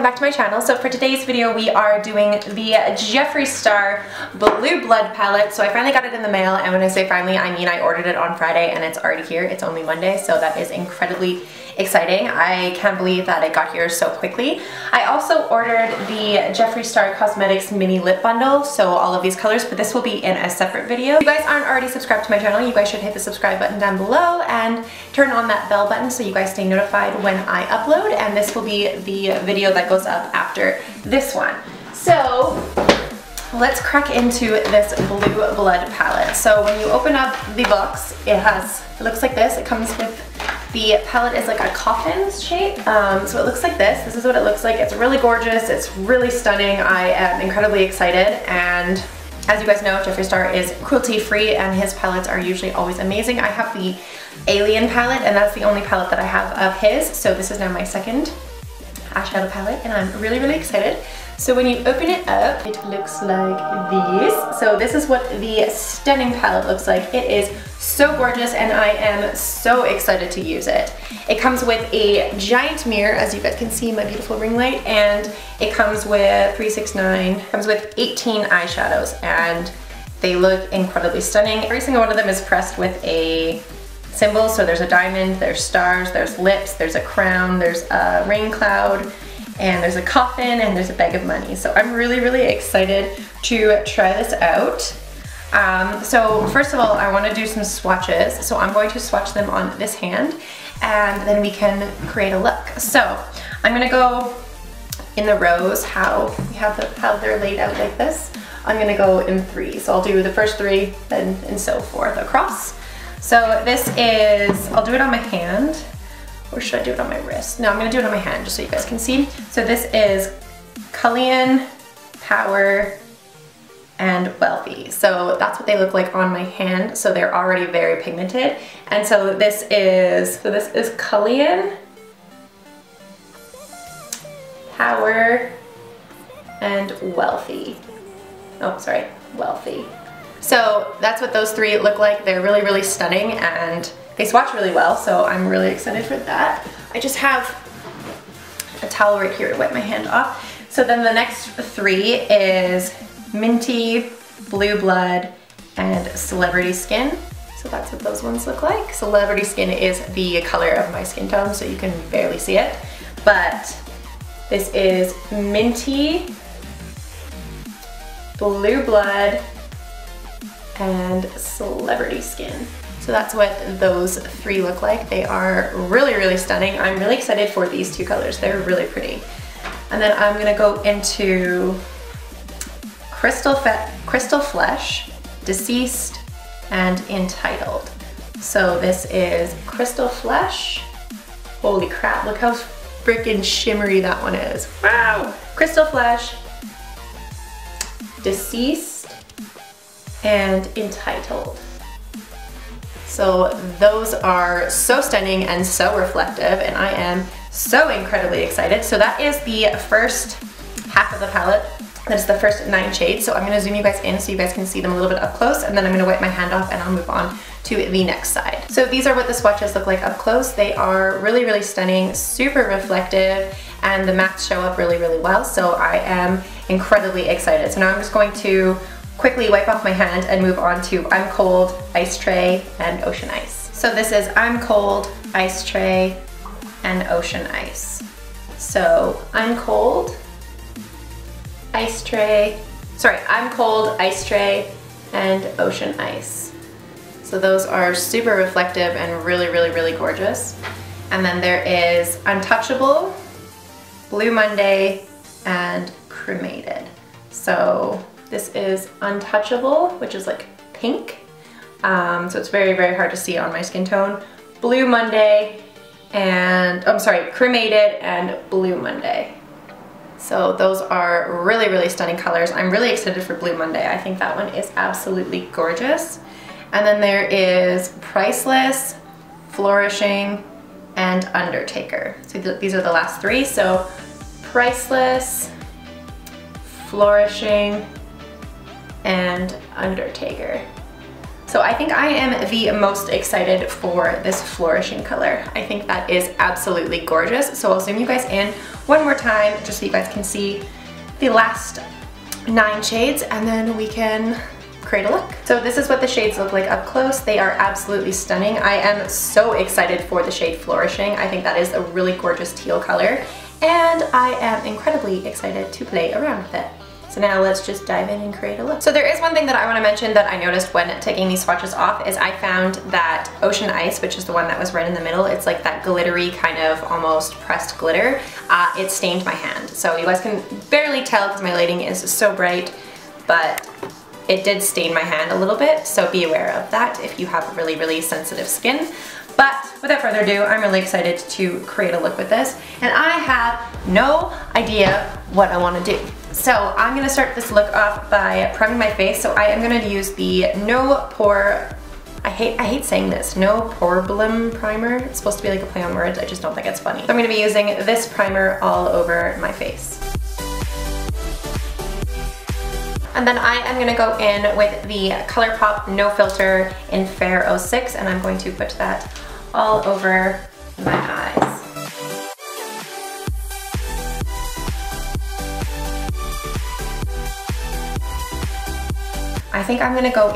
back to my channel. So for today's video we are doing the Jeffree Star BlueBlood palette. So I finally got it in the mail, and when I say finally I mean I ordered it on Friday and it's already here. It's only Monday, so that is incredibly exciting. I can't believe that it got here so quickly. I also ordered the Jeffree Star Cosmetics mini lip bundle, so all of these colors, but this will be in a separate video. If you guys aren't already subscribed to my channel, you guys should hit the subscribe button down below and turn on that bell button so you guys stay notified when I upload, and this will be the video that goes up after this one. So let's crack into this BlueBlood palette. So when you open up the box, it looks like this. It comes with, the palette is like a coffin shape. So it looks like this. This is what it looks like. It's really gorgeous. It's really stunning. I am incredibly excited, and as you guys know, Jeffree Star is cruelty free and his palettes are usually always amazing. I have the Alien palette, and that's the only palette that I have of his. So this is now my second eyeshadow palette, and I'm really, really excited. So when you open it up, it looks like this. So this is what the stunning palette looks like. It is so gorgeous, and I am so excited to use it. It comes with a giant mirror, as you guys can see, my beautiful ring light, and it comes with 18 eyeshadows, and they look incredibly stunning. Every single one of them is pressed with a symbol. So there's a diamond, there's stars, there's lips, there's a crown, there's a rain cloud, and there's a coffin, and there's a bag of money. So I'm really, really excited to try this out. So first of all, I want to do some swatches. So I'm going to swatch them on this hand, and then we can create a look. So I'm going to go in the rows, how they're laid out like this. I'm going to go in 3. So I'll do the first 3 and so forth across. So this is, I'll do it on my hand, or should I do it on my wrist? No, I'm gonna do it on my hand just so you guys can see. So this is Cullinan, Power, and Wealthy. So that's what they look like on my hand. So they're already very pigmented. And so this is Cullinan, Power, and Wealthy. Oh, sorry, Wealthy. So that's what those 3 look like. They're really, really stunning, and they swatch really well, so I'm really excited for that. I just have a towel right here to wipe my hand off. So then the next 3 is Minty, BlueBlood, and Celebrity Skin. So that's what those ones look like. Celebrity Skin is the color of my skin tone, so you can barely see it. But this is Minty, BlueBlood, and Celebrity Skin. So that's what those 3 look like. They are really, really stunning. I'm really excited for these 2 colors. They're really pretty. And then I'm gonna go into Crystal Flesh, Deceased, and Entitled. So this is Crystal Flesh. Holy crap, look how freaking shimmery that one is. Wow! Crystal Flesh, Deceased, and Entitled. So those are so stunning and so reflective, and I am so incredibly excited. So that is the first half of the palette. That's the first 9 shades. So I'm gonna zoom you guys in so you guys can see them a little bit up close, and then I'm gonna wipe my hand off and I'll move on to the next side. So these are what the swatches look like up close. They are really, really stunning, super reflective, and the mattes show up really, really well. So I am incredibly excited. So now I'm just going to quickly wipe off my hand and move on to I'm Cold, Ice Tray, and Ocean Ice. So this is I'm Cold, Ice Tray, and Ocean Ice. So I'm Cold, Ice Tray, I'm Cold, Ice Tray, and Ocean Ice. So those are super reflective and really, really, really gorgeous. And then there is Untouchable, Blue Monday, and Cremated. So this is Untouchable, which is like pink. So it's very, very hard to see on my skin tone. Blue Monday, and Cremated and Blue Monday. So those are really, really stunning colors. I'm really excited for Blue Monday. I think that one is absolutely gorgeous. And then there is Priceless, Flourishing, and Undertaker. So these are the last 3. So Priceless, Flourishing, and Undertaker. So So I think I am the most excited for this Flourishing color. I think that is absolutely gorgeous. So I'll zoom you guys in one more time just so you guys can see the last 9 shades, and then we can create a look. So this is what the shades look like up close. They are absolutely stunning. I am so excited for the shade Flourishing. I think that is a really gorgeous teal color, and I am incredibly excited to play around with it. So now let's just dive in and create a look. So there is one thing that I want to mention that I noticed when taking these swatches off is I found that Ocean Ice, which is the one that was right in the middle, it's like that glittery kind of almost pressed glitter, it stained my hand. So you guys can barely tell because my lighting is so bright, but it did stain my hand a little bit, so be aware of that if you have really, really sensitive skin. But without further ado, I'm really excited to create a look with this, and I have no idea what I want to do. So I'm going to start this look off by priming my face. So I am going to use the No Pore, I hate saying this, No Problem primer. It's supposed to be like a play on words, I just don't think it's funny. So I'm going to be using this primer all over my face. And then I am going to go in with the ColourPop No Filter in Fair 06, and I'm going to put that all over my eyes. I think I'm going to go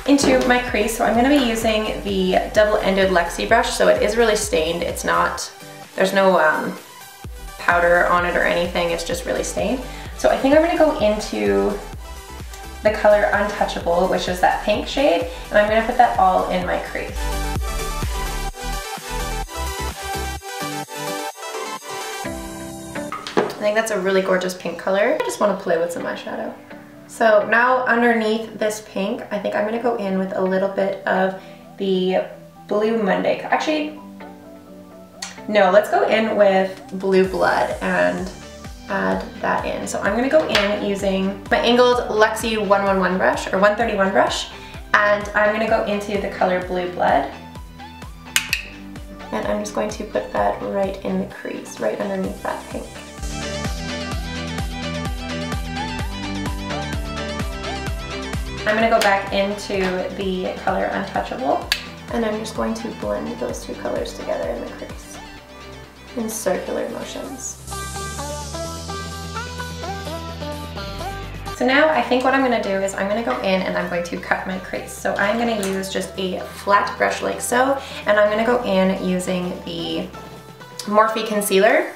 into my crease, so I'm going to be using the double-ended Lexi brush, so it is really stained. It's not, there's no powder on it or anything, it's just really stained. So I think I'm going to go into the color Untouchable, which is that pink shade, and I'm going to put that all in my crease. I think that's a really gorgeous pink color. I just want to play with some eyeshadow. So now underneath this pink, I think I'm going to go in with a little bit of the Blue Monday. Actually, no, let's go in with BlueBlood and add that in. So I'm going to go in using my angled Lexi 111 brush, or 131 brush, and I'm going to go into the color BlueBlood. And I'm just going to put that right in the crease, right underneath that pink. I'm going to go back into the color Untouchable, and I'm just going to blend those two colors together in the crease in circular motions. So now I think what I'm going to do is I'm going to go in and I'm going to cut my crease. So I'm going to use just a flat brush like so, and I'm going to go in using the Morphe concealer,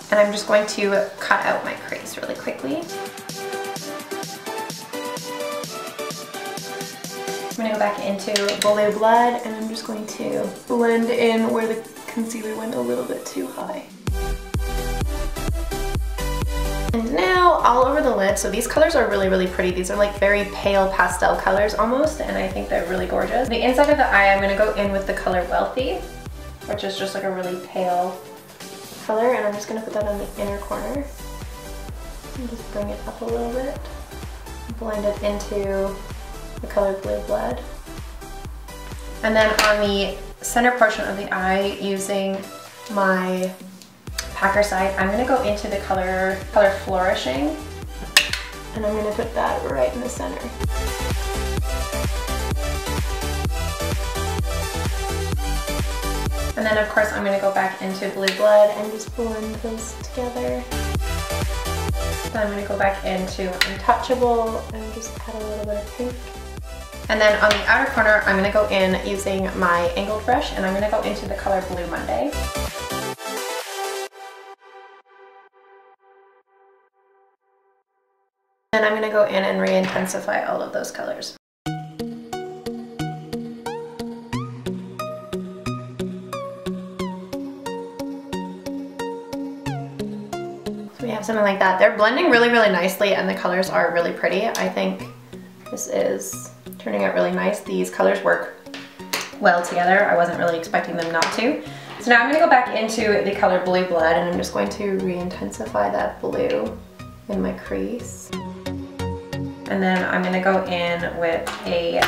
and I'm just going to cut out my crease really quickly. I'm going to go back into BlueBlood, and I'm just going to blend in where the concealer went a little bit too high. And now all over the lid, so these colors are really, really pretty. These are like very pale pastel colors almost, and I think they're really gorgeous. The inside of the eye, I'm going to go in with the color Wealthy, which is just like a really pale color, and I'm just going to put that on the inner corner. And just bring it up a little bit. Blend it into the color BlueBlood. And then on the center portion of the eye, using my packer side, I'm going to go into the color Flourishing, and I'm going to put that right in the center. And then of course I'm going to go back into BlueBlood and just blend those together. Then I'm going to go back into Untouchable and just add a little bit of pink. And then on the outer corner, I'm going to go in using my angled brush, and I'm going to go into the color Blue Monday. And I'm going to go in and re-intensify all of those colors. So we have something like that. They're blending really, really nicely, and the colors are really pretty. I think this is turning out really nice. These colors work well together. I wasn't really expecting them not to. So now I'm going to go back into the color BlueBlood, and I'm just going to re-intensify that blue in my crease. And then I'm going to go in with a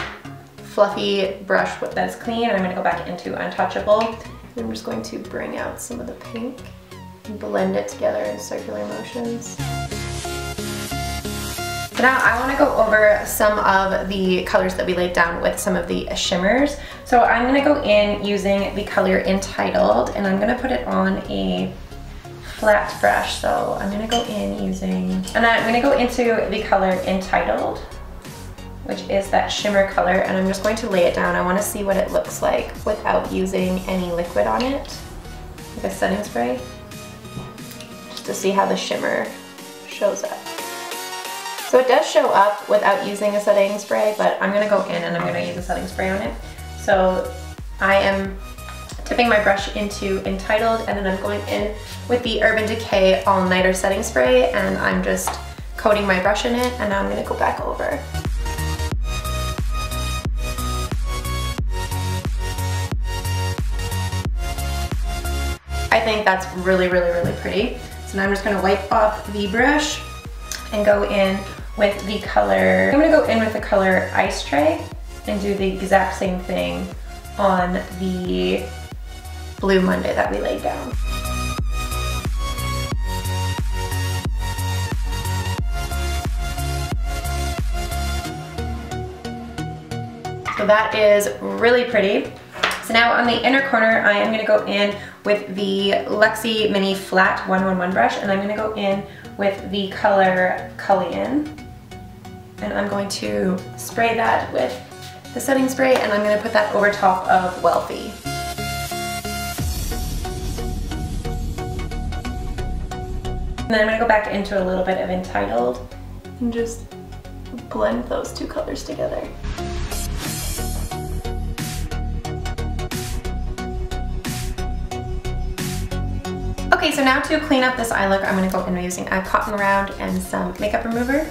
fluffy brush that's clean, and I'm going to go back into Untouchable. And I'm just going to bring out some of the pink and blend it together in circular motions. So now I want to go over some of the colors that we laid down with some of the shimmers. So I'm going to go in using the color Entitled, and I'm going to put it on a flat brush. So I'm going to go in using, and I'm going to go into the color Entitled, which is that shimmer color, and I'm just going to lay it down. I want to see what it looks like without using any liquid on it, like a setting spray, just to see how the shimmer shows up. So it does show up without using a setting spray, but I'm gonna go in and I'm gonna use a setting spray on it. So I am tipping my brush into Entitled, and then I'm going in with the Urban Decay All Nighter setting spray, and I'm just coating my brush in it, and now I'm gonna go back over. I think that's really, really, really pretty. So now I'm just gonna wipe off the brush and go in with the color, I'm gonna go in with the color Ice Tray and do the exact same thing on the Blue Monday that we laid down. So that is really pretty. So now on the inner corner, I am gonna go in with the Luxie Mini Flat 111 brush, and I'm gonna go in with the color Cullion. And I'm going to spray that with the setting spray, and I'm gonna put that over top of Wealthy. And then I'm gonna go back into a little bit of Entitled and just blend those two colors together. Okay, so now to clean up this eye look, I'm gonna go in using a cotton round and some makeup remover.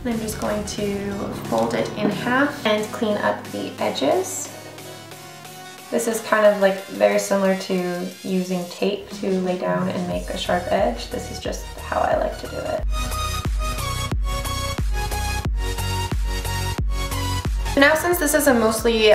And I'm just going to fold it in half and clean up the edges. This is kind of like very similar to using tape to lay down and make a sharp edge. This is just how I like to do it. So now, since this is a mostly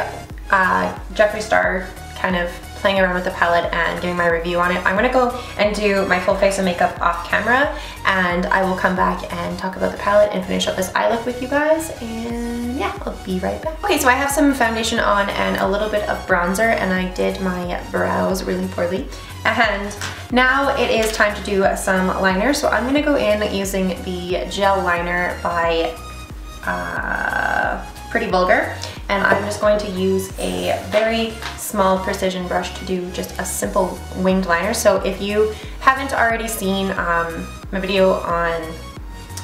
Jeffree Star kind of playing around with the palette and giving my review on it, I'm gonna go and do my full face of makeup off camera, and I will come back and talk about the palette and finish up this eye look with you guys, and yeah, I'll be right back. Okay, so I have some foundation on and a little bit of bronzer, and I did my brows really poorly. And now it is time to do some liner, so I'm gonna go in using the gel liner by Pretty Vulgar, and I'm just going to use a very small precision brush to do just a simple winged liner. So if you haven't already seen my video on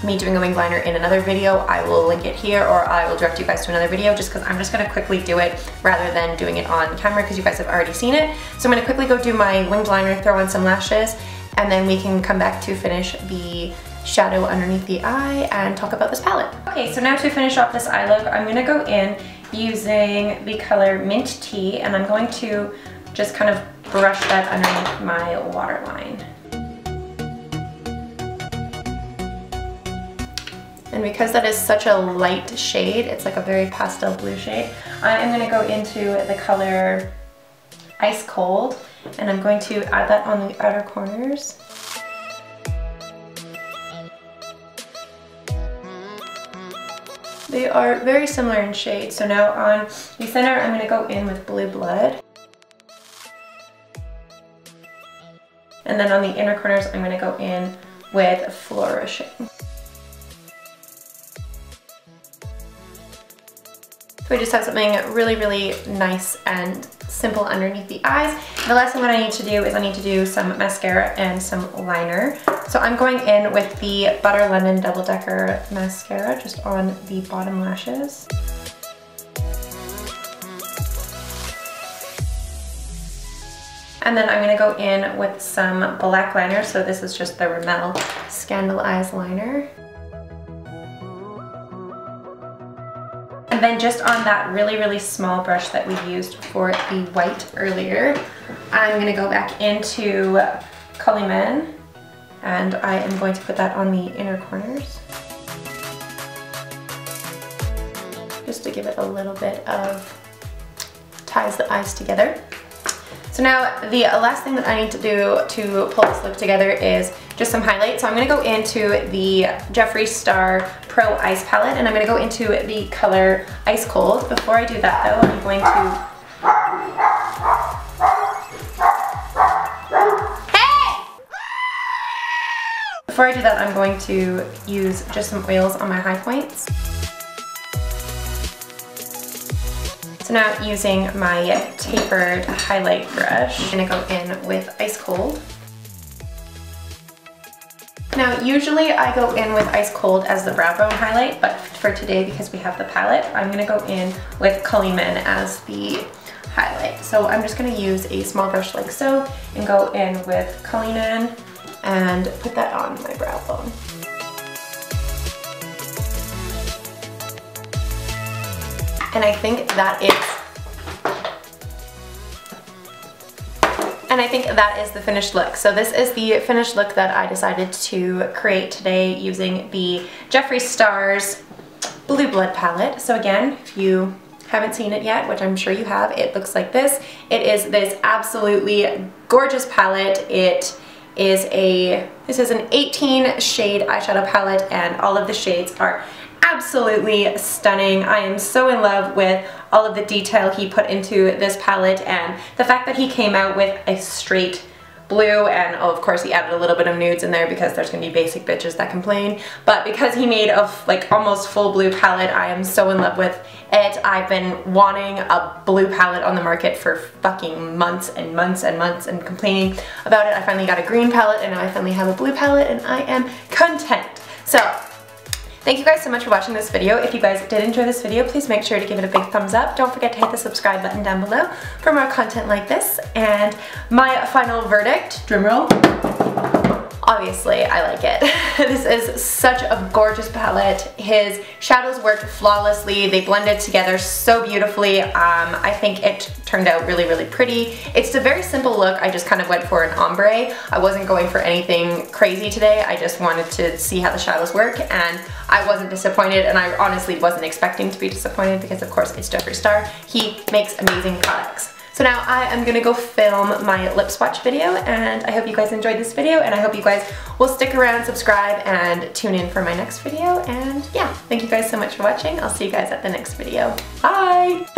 me doing a winged liner in another video, I will link it here, or I will direct you guys to another video, just because I'm just going to quickly do it rather than doing it on camera because you guys have already seen it. So I'm going to quickly go do my winged liner, throw on some lashes, and then we can come back to finish the shadow underneath the eye and talk about this palette. Okay, so now to finish off this eye look, I'm gonna go in using the color Mint Tea, and I'm going to just kind of brush that underneath my waterline. And because that is such a light shade, it's like a very pastel blue shade, I am gonna go into the color Ice Cold, and I'm going to add that on the outer corners. They are very similar in shade. So now on the center, I'm going to go in with Blue Blood. And then on the inner corners, I'm going to go in with Flourishing. So we just have something really, really nice and simple underneath the eyes. And the last thing that I need to do is I need to do some mascara and some liner. So I'm going in with the Butter London Double Decker Mascara just on the bottom lashes. And then I'm going to go in with some black liner. So this is just the Rimmel Scandal Eyes liner. And then just on that really, really small brush that we used for the white earlier, I'm gonna go back into Culliman, and I am going to put that on the inner corners, just to give it a little bit of, ties the eyes together. So now the last thing that I need to do to pull this look together is just some highlight. So I'm going to go into the Jeffree Star Pro Ice Palette, and I'm going to go into the color Ice Cold. Before I do that though, I'm going to... Before I do that, I'm going to use just some oils on my high points. So now using my tapered highlight brush, I'm gonna go in with Ice Cold. Now usually I go in with Ice Cold as the brow bone highlight, but for today, because we have the palette, I'm gonna go in with Candyland as the highlight. So I'm just gonna use a small brush like so and go in with Candyland and put that on my brow bone. And I think that is the finished look. So this is the finished look that I decided to create today using the Jeffree Star's BlueBlood palette. So again, if you haven't seen it yet, which I'm sure you have, it looks like this. It is this absolutely gorgeous palette. This is an 18 shade eyeshadow palette, and all of the shades are absolutely stunning. I am so in love with all of the detail he put into this palette, and the fact that he came out with a straight blue, and oh, of course he added a little bit of nudes in there because there's gonna be basic bitches that complain, but because he made a like almost full blue palette, I am so in love with it. I've been wanting a blue palette on the market for fucking months and months and months and complaining about it. I finally got a green palette, and now I finally have a blue palette, and I am content. So thank you guys so much for watching this video. If you guys did enjoy this video, please make sure to give it a big thumbs up. Don't forget to hit the subscribe button down below for more content like this. And my final verdict, drumroll, obviously I like it. This is such a gorgeous palette. His shadows worked flawlessly. They blended together so beautifully. I think it turned out really, really pretty. It's a very simple look. I just kind of went for an ombre. I wasn't going for anything crazy today. I just wanted to see how the shadows work, and I wasn't disappointed, and I honestly wasn't expecting to be disappointed because of course it's Jeffree Star. He makes amazing products. So now I am gonna go film my lip swatch video, and I hope you guys enjoyed this video, and I hope you guys will stick around, subscribe, and tune in for my next video. And yeah, thank you guys so much for watching. I'll see you guys at the next video. Bye!